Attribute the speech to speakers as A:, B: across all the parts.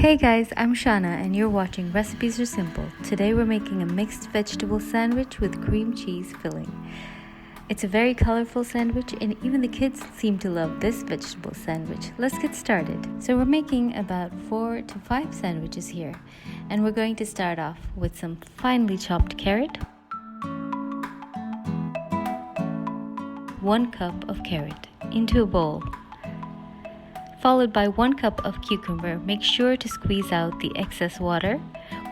A: Hey guys, I'm Shana and you're watching Recipes Are Simple. Today we're making a mixed vegetable sandwich with cream cheese filling. It's a very colorful sandwich and even the kids seem to love this vegetable sandwich. Let's get started. So we're making about 4 to 5 sandwiches here, and we're going to start off with some finely chopped carrot, 1 cup of carrot into a bowl, followed by 1 cup of cucumber. Make sure to squeeze out the excess water.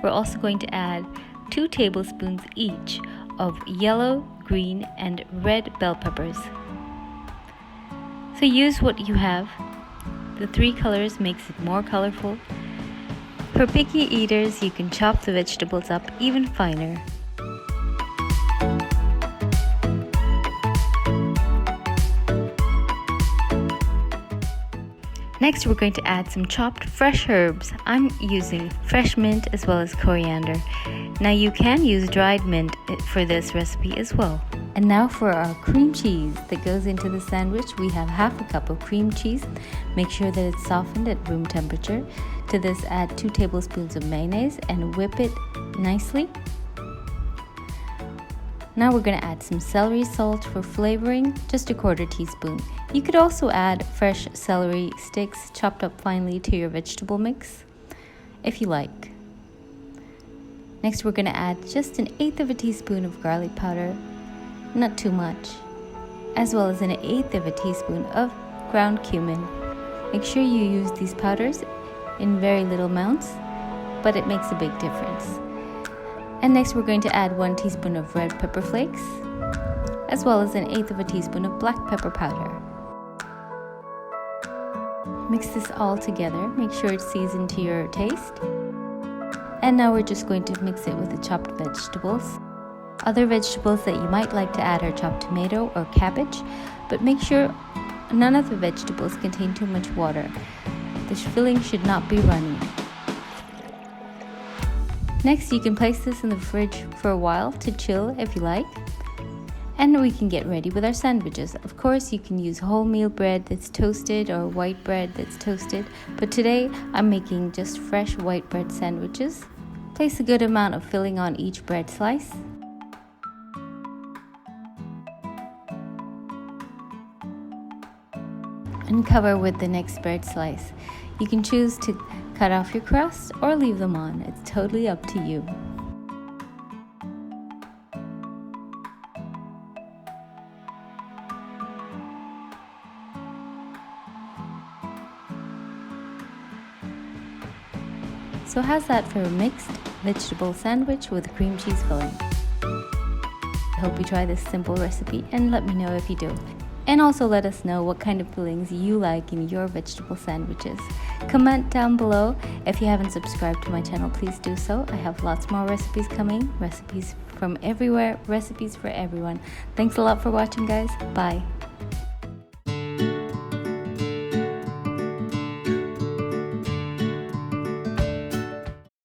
A: We're also going to add 2 tablespoons each of yellow, green, and red bell peppers. So use what you have. The 3 colors makes it more colorful. For picky eaters, you can chop the vegetables up even finer. Next, we're going to add some chopped fresh herbs. I'm using fresh mint as well as coriander. Now you can use dried mint for this recipe as well. And now for our cream cheese that goes into the sandwich. We have half a cup of cream cheese. Make sure that it's softened at room temperature. To this, add 2 tablespoons of mayonnaise and whip it nicely. Now we're going to add some celery salt for flavoring, just a 1/4 teaspoon. You could also add fresh celery sticks chopped up finely to your vegetable mix, if you like. Next we're going to add just 1/8 of a teaspoon of garlic powder, not too much, as well as 1/8 of a teaspoon of ground cumin. Make sure you use these powders in very little amounts, but it makes a big difference. And next we're going to add 1 teaspoon of red pepper flakes, as well as 1/8 of a teaspoon of black pepper powder. Mix this all together, make sure it's seasoned to your taste. And now we're just going to mix it with the chopped vegetables. Other vegetables that you might like to add are chopped tomato or cabbage, but make sure none of the vegetables contain too much water. The filling should not be runny. Next, you can place this in the fridge for a while to chill if you like. And we can get ready with our sandwiches. Of course, you can use wholemeal bread that's toasted or white bread that's toasted, but today I'm making just fresh white bread sandwiches. Place a good amount of filling on each bread slice. And cover with the next bread slice. You can choose to cut off your crust or leave them on. It's totally up to you. So how's that for a mixed vegetable sandwich with a cream cheese filling? I hope you try this simple recipe and let me know if you do. And also let us know what kind of fillings you like in your vegetable sandwiches. Comment down below. If you haven't subscribed to my channel, please do so. I have lots more recipes coming, recipes from everywhere, recipes for everyone. Thanks a lot for watching, guys. Bye.